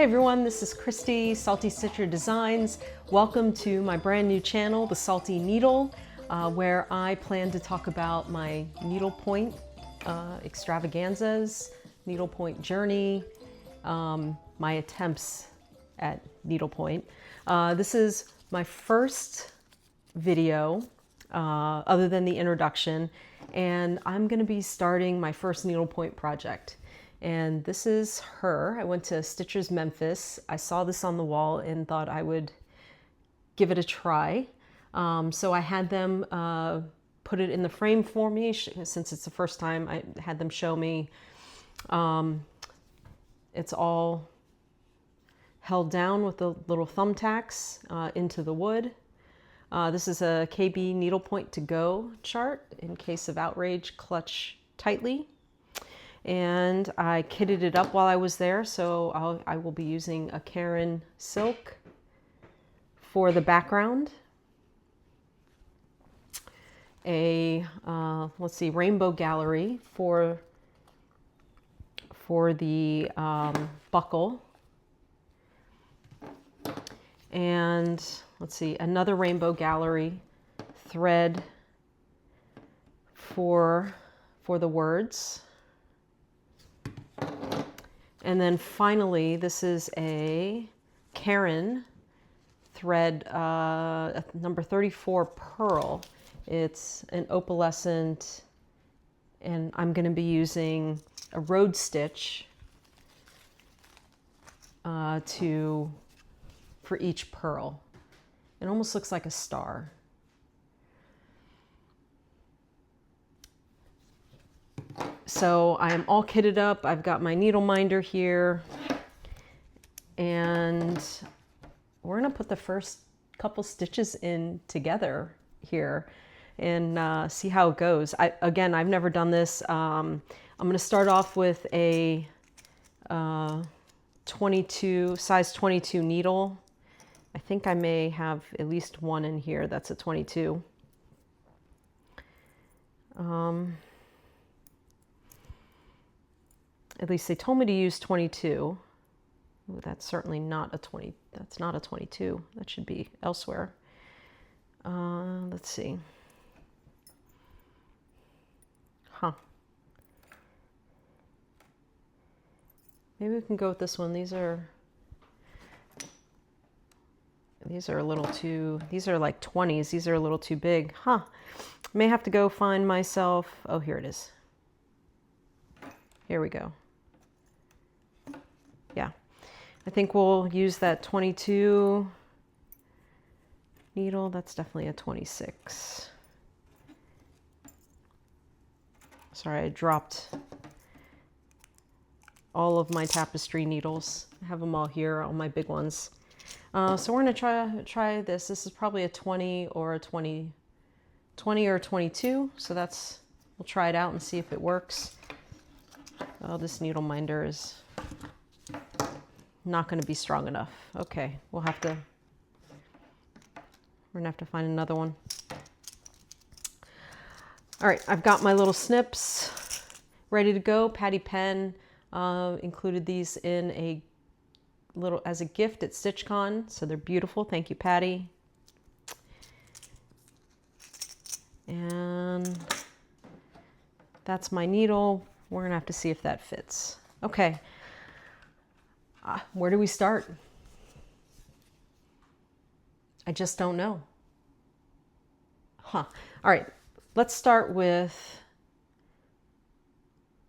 everyone, this is Christy, Salty Stitcher Designs. Welcome to my brand new channel, The Salty Needle, where I plan to talk about my needlepoint extravaganzas, needlepoint journey, my attempts at needlepoint. This is my first video, other than the introduction, and I'm going to be starting my first needlepoint project. And this is her. I went to Stitchers Memphis. I saw this on the wall and thought I would give it a try. So I had them put it in the frame for me, since it's the first time. I had them show me. It's all held down with the little thumbtacks into the wood. This is a KB needlepoint to go chart in case of outrage, clutch tightly. And I kitted it up while I was there, so I will be using a Karen silk for the background. A let's see, rainbow gallery for the buckle. And let's see, another rainbow gallery thread for the words. And then finally, this is a Karen thread, number 34 pearl. It's an opalescent, and I'm going to be using a road stitch for each pearl. It almost looks like a star. So I am all kitted up. I've got my needle minder here, and we're going to put the first couple stitches in together here and see how it goes. Again, I've never done this. I'm going to start off with a size 22 needle. I think I may have at least one in here that's a 22. At least they told me to use 22. Ooh, that's certainly not a 20. That's not a 22. That should be elsewhere. Let's see. Huh. Maybe we can go with this one. These are a little too, these are like 20s. These are a little too big. Huh. May have to go find myself. Oh, here it is. Here we go. Yeah, I think we'll use that 22 needle. That's definitely a 26. Sorry, I dropped all of my tapestry needles. I have them all here, all my big ones. So we're gonna try this. This is probably a 20 or a 20 or 22. So we'll try it out and see if it works. Oh, this needle minder is not going to be strong enough. Okay, we're gonna have to find another one. All right, I've got my little snips ready to go. Patty Pen included these in as a gift at StitchCon, so they're beautiful. Thank you, Patty. And that's my needle. We're gonna have to see if that fits. Okay. Where do we start? I just don't know. Huh. All right, let's start with,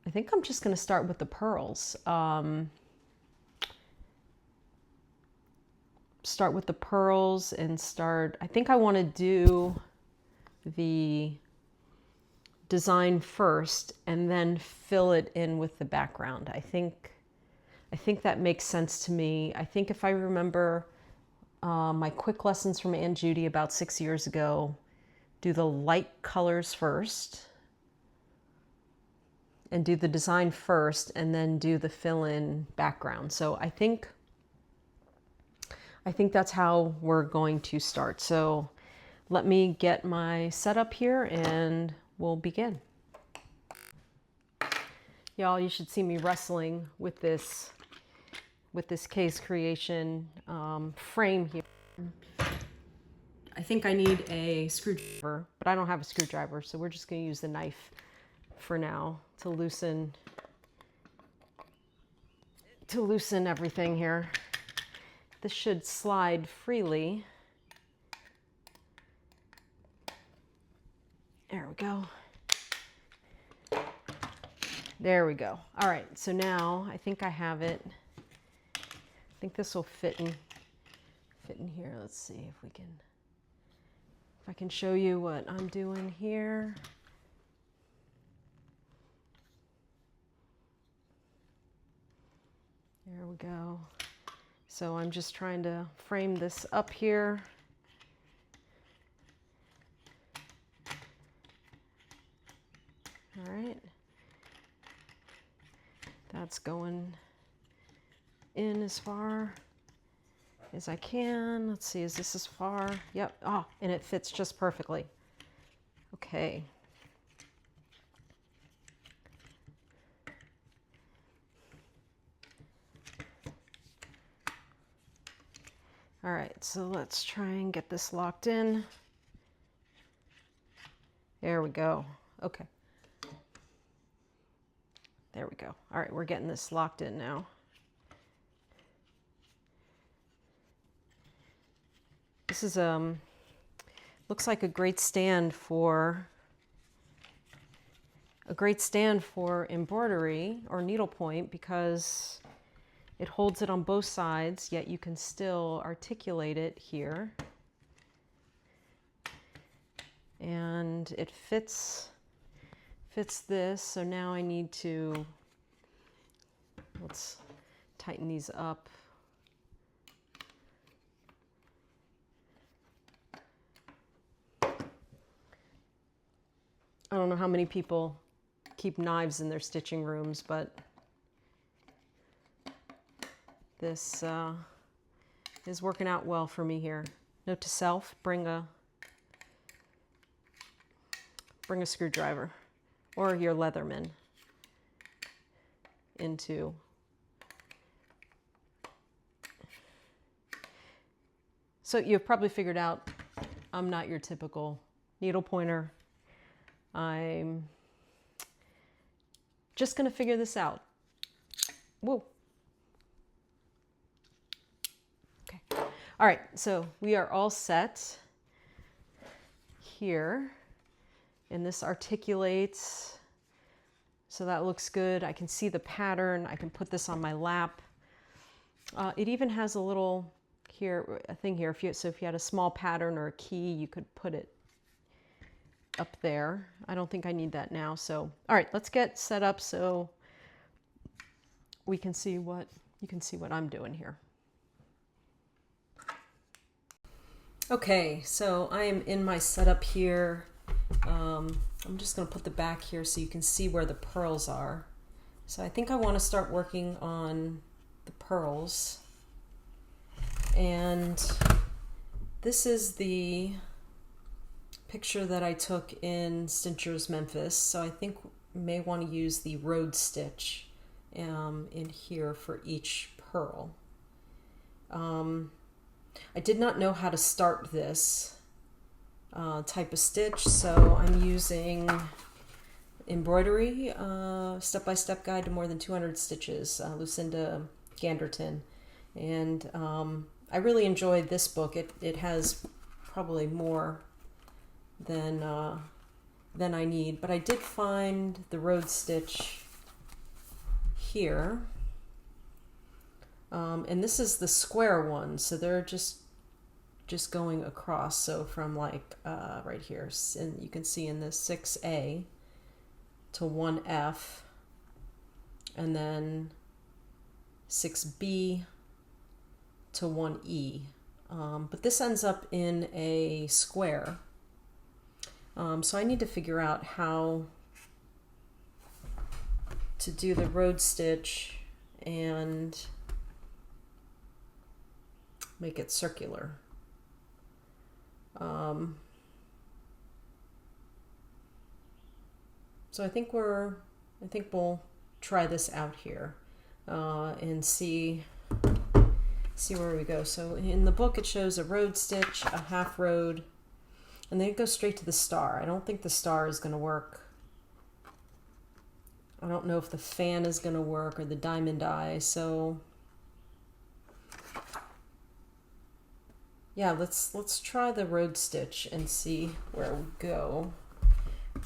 I think I'm just going to start with the pearls. Start with the pearls and I think I want to do the design first and then fill it in with the background. I think that makes sense to me. I think if I remember my quick lessons from Aunt Judy about 6 years ago, do the light colors first and do the design first and then do the fill-in background. So I think that's how we're going to start. So let me get my setup here and we'll begin. Y'all, you should see me wrestling with this with this case creation frame here. I think I need a screwdriver, but I don't have a screwdriver, so we're just going to use the knife for now to loosen everything here. This should slide freely. There we go. There we go. All right, so now I think I have it. I think this will fit in here. Let's see if I can show you what I'm doing here. There we go. So I'm just trying to frame this up here. All right. That's going in as far as I can. Let's see, is this as far? Yep. Oh, and it fits just perfectly. Okay. All right, so let's try and get this locked in. There we go. Okay. There we go. All right, we're getting this locked in now. This is looks like a great stand for embroidery or needlepoint, because it holds it on both sides, yet you can still articulate it here. And it fits this, so now I need to, let's tighten these up. I don't know how many people keep knives in their stitching rooms, but this is working out well for me here. Note to self, bring a screwdriver or your Leatherman into. So you've probably figured out I'm not your typical needle pointer. I'm just going to figure this out. Whoa. Okay. All right, so we are all set here. And this articulates, so that looks good. I can see the pattern. I can put this on my lap. It even has a little thing here. If you had a small pattern or a key, you could put it up there. I don't think I need that now. So, all right, let's get set up so you can see what I'm doing here. Okay, so I am in my setup here. I'm just going to put the back here so you can see where the pearls are. So I think I want to start working on the pearls. And this is the picture that I took in Stincher's Memphis. So I think we may want to use the road stitch in here for each pearl. I did not know how to start this type of stitch, so I'm using embroidery step-by-step guide to more than 200 stitches, Lucinda Ganderton, and I really enjoyed this book. It has probably more than I need, but I did find the road stitch here, and this is the square one, so they're just going across. So from like right here, and you can see in the 6A to 1F, and then 6B to 1E. But this ends up in a square. So I need to figure out how to do the road stitch and make it circular. So I think we'll try this out here and see see where we go. So in the book it shows a road stitch, a half road, and then it goes straight to the star. I don't think the star is going to work. I don't know if the fan is going to work or the diamond eye, so yeah, let's try the road stitch and see where we go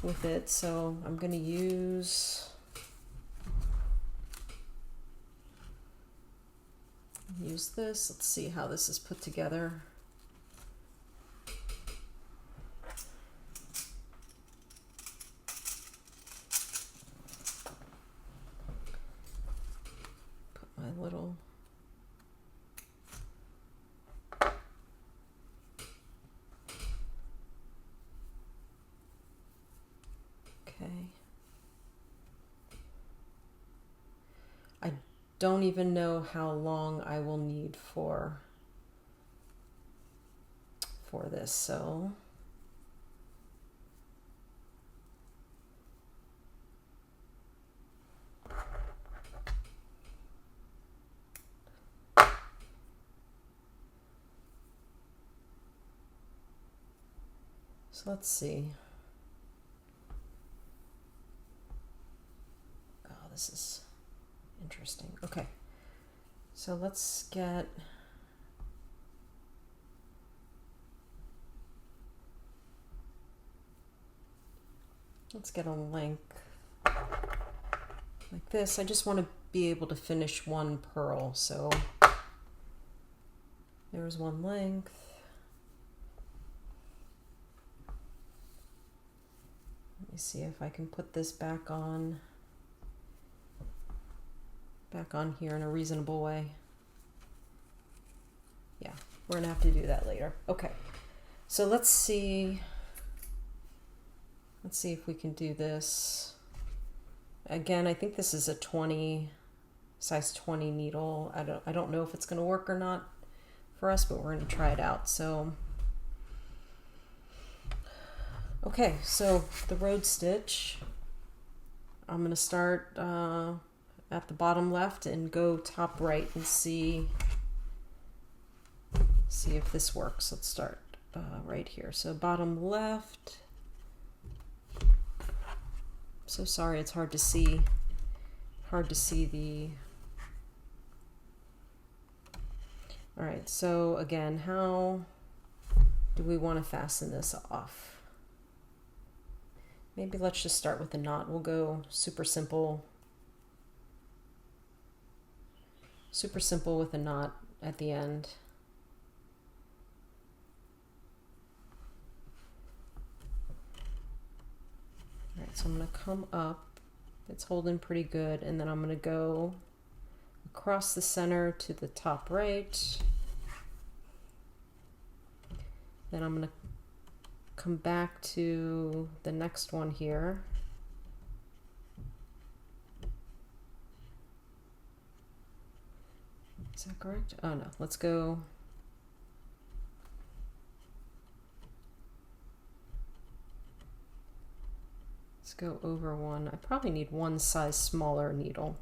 with it. So I'm going to use this. Let's see how this is put together. Put my little I don't even know how long I will need for this, so let's see. Oh, this is interesting. Okay, so let's get a length like this. I just want to be able to finish one purl, so there's one length. Let me see if I can put this back on here in a reasonable way. Yeah, we're gonna have to do that later. Okay, so let's see if we can do this. Again, I think this is a size 20 needle. I don't know if it's gonna work or not for us, but we're gonna try it out. So okay, so the road stitch, I'm gonna start at the bottom left and go top right and see if this works. Let's start right here. So bottom left. So sorry, it's hard to see the. All right, so again, how do we want to fasten this off? Maybe let's just start with the knot. We'll go super simple with a knot at the end. All right, so I'm going to come up. It's holding pretty good, and then I'm going to go across the center to the top right. Then I'm going to come back to the next one here. Is that correct? Oh no, let's go. Let's go over one. I probably need one size smaller needle.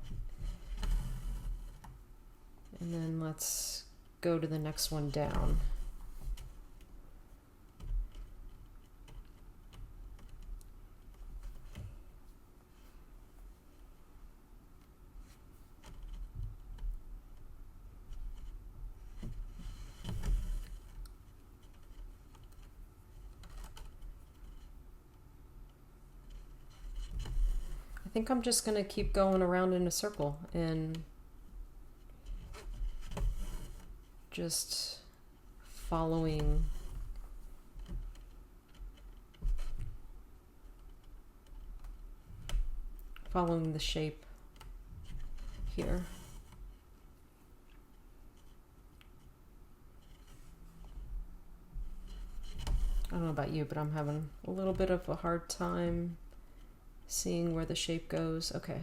And then let's go to the next one down. I think I'm just going to keep going around in a circle and just following the shape here. I don't know about you, but I'm having a little bit of a hard time seeing where the shape goes. Okay.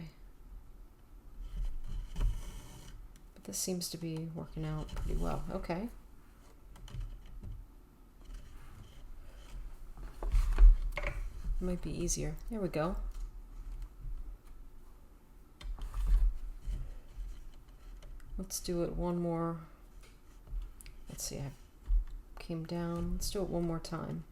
But this seems to be working out pretty well. Okay. Might be easier. There we go. Let's do it one more let's see, I came down. Let's do it one more time.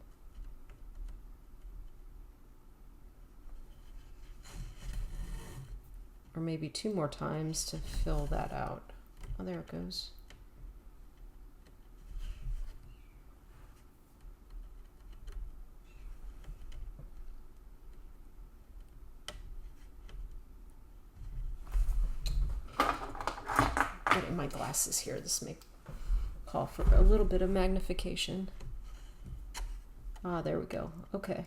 Or maybe 2 more times to fill that out. Oh, there it goes. Getting my glasses here. This may call for a little bit of magnification. Ah, there we go. Okay.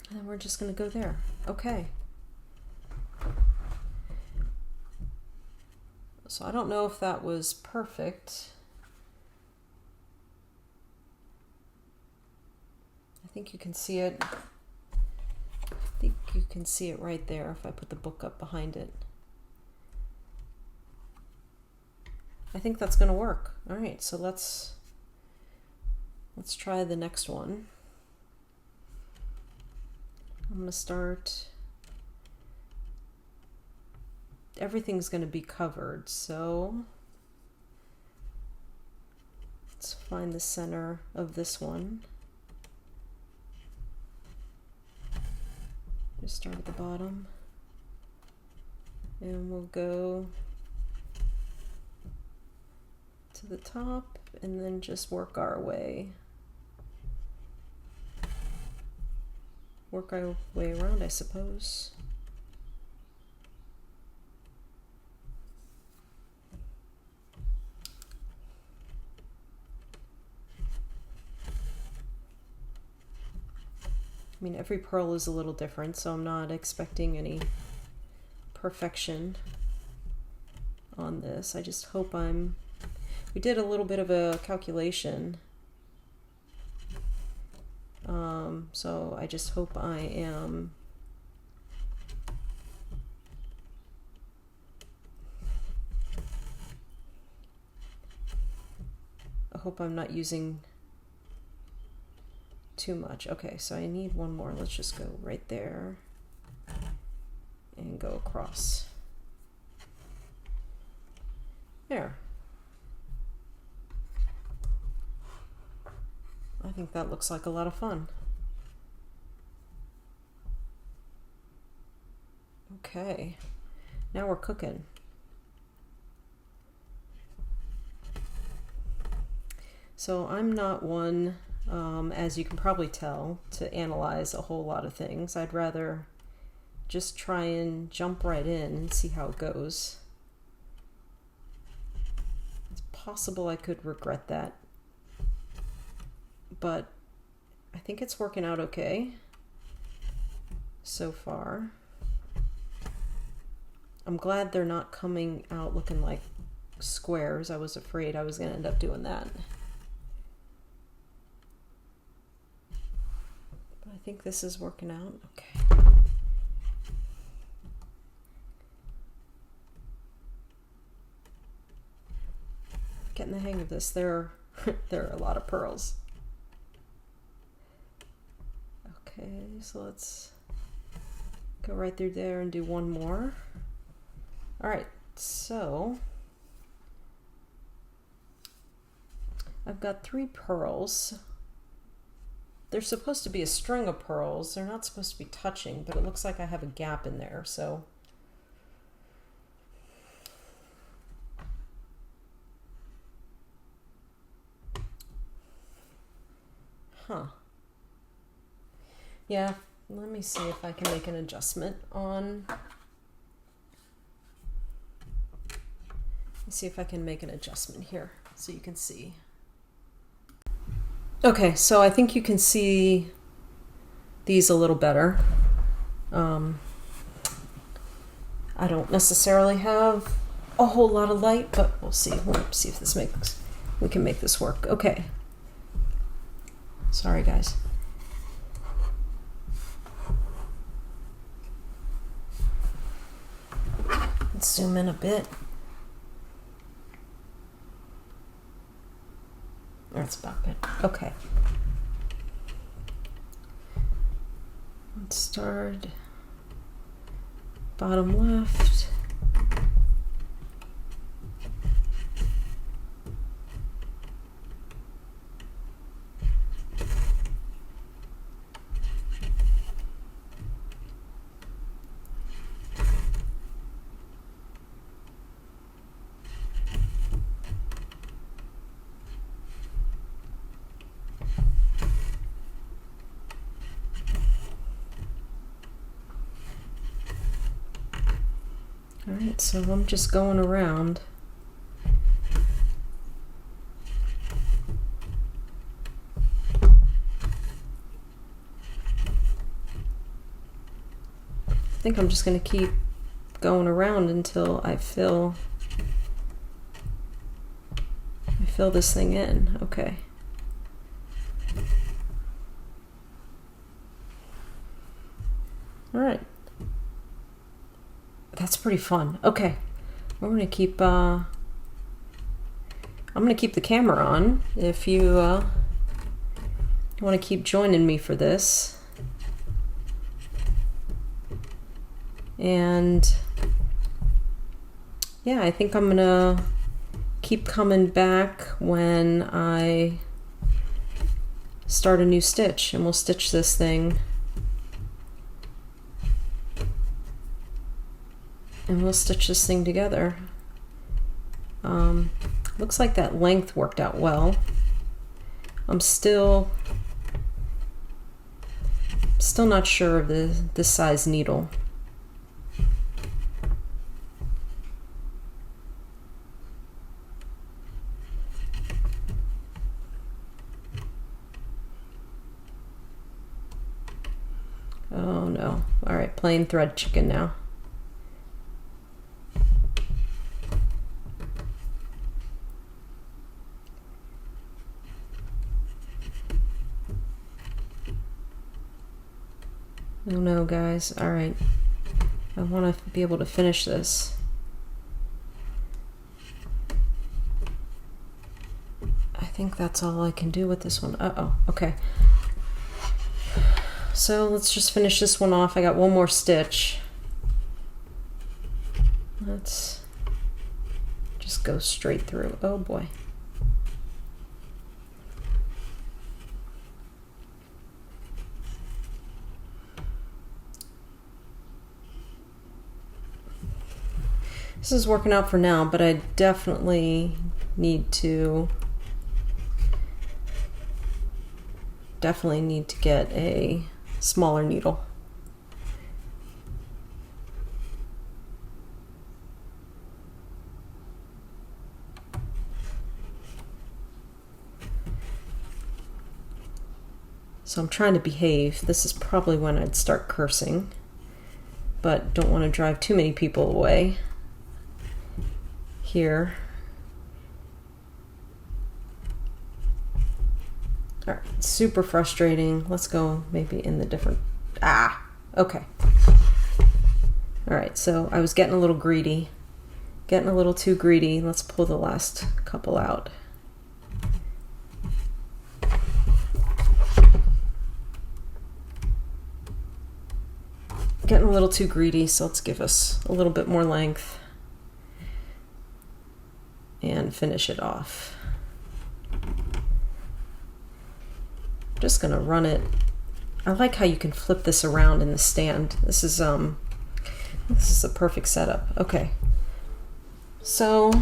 And then we're just going to go there. Okay. So I don't know if that was perfect. I think you can see it. I think you can see it right there if I put the book up behind it. I think that's going to work. All right, so let's try the next one. I'm going to start. Everything's going to be covered, so let's find the center of this one. Just start at the bottom, and we'll go to the top and then just work our way around, I suppose. I mean, every pearl is a little different, so I'm not expecting any perfection on this. I just hope we did a little bit of a calculation. So I just hope I hope I'm not using too much. Okay, so I need one more. Let's just go right there and go across. There. I think that looks like a lot of fun. Okay, now we're cooking. So I'm not one, as you can probably tell, to analyze a whole lot of things. I'd rather just try and jump right in and see how it goes. It's possible I could regret that, but I think it's working out okay so far. I'm glad they're not coming out looking like squares. I was afraid I was going to end up doing that. But I think this is working out okay. Getting the hang of this. There are a lot of pearls. Okay, so let's go right through there and do one more. All right, so I've got 3 pearls. They're supposed to be a string of pearls. They're not supposed to be touching, but it looks like I have a gap in there, so yeah, let me see if I can make an adjustment on. Let's see if I can make an adjustment here so you can see. Okay, so I think you can see these a little better. I don't necessarily have a whole lot of light, but we'll see. We'll see if we can make this work. Okay. Sorry, guys. Let's zoom in a bit. That's about good. Okay. Let's start bottom left. All right, so I'm just going around. I think I'm just going to keep going around until I fill this thing in. Okay. All right. That's pretty fun. Okay. We're going to keep I'm going to keep the camera on if you want to keep joining me for this. And yeah, I think I'm gonna keep coming back when I start a new stitch, and we'll stitch this thing. And we'll stitch this thing together. Looks like that length worked out well. I'm still not sure of this size needle. Oh no. All right, plain thread chicken now. Oh no, guys. All right. I want to be able to finish this. I think that's all I can do with this one. Uh-oh. Okay. So let's just finish this one off. I got one more stitch. Let's just go straight through. Oh boy. This is working out for now, but I definitely need to get a smaller needle. So I'm trying to behave. This is probably when I'd start cursing, but don't want to drive too many people away here. All right, super frustrating. Let's go maybe in the different, okay. All right, so I was getting a little greedy, getting a little too greedy. Let's pull the last couple out. Getting a little too greedy, so let's give us a little bit more length and finish it off. Just gonna run it. I like how you can flip this around in the stand. This is a perfect setup. Okay, so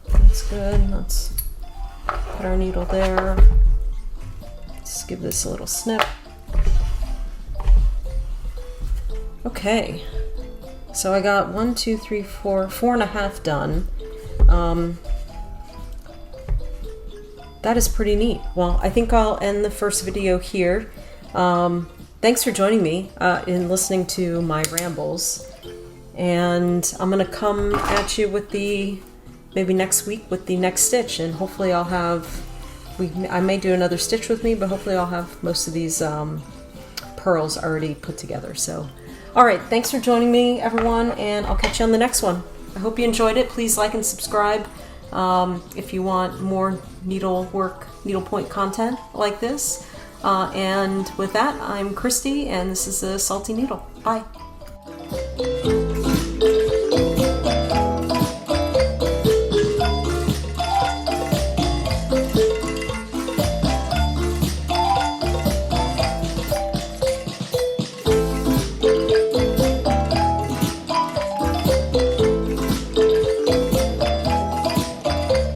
that's good. Let's put our needle there. Let's give this a little snip. Okay, so I got 1, 2, 3, 4, 4.5 done. That is pretty neat. Well, I think I'll end the first video here. Thanks for joining me in listening to my rambles. And I'm gonna come at you with maybe next week with the next stitch, and hopefully I'll have, I may do another stitch with me, but hopefully I'll have most of these pearls already put together. So, all right, thanks for joining me, everyone, and I'll catch you on the next one. I hope you enjoyed it. Please like and subscribe if you want more needlepoint content like this. And with that, I'm Christy, and this is the Salty Needle. Bye.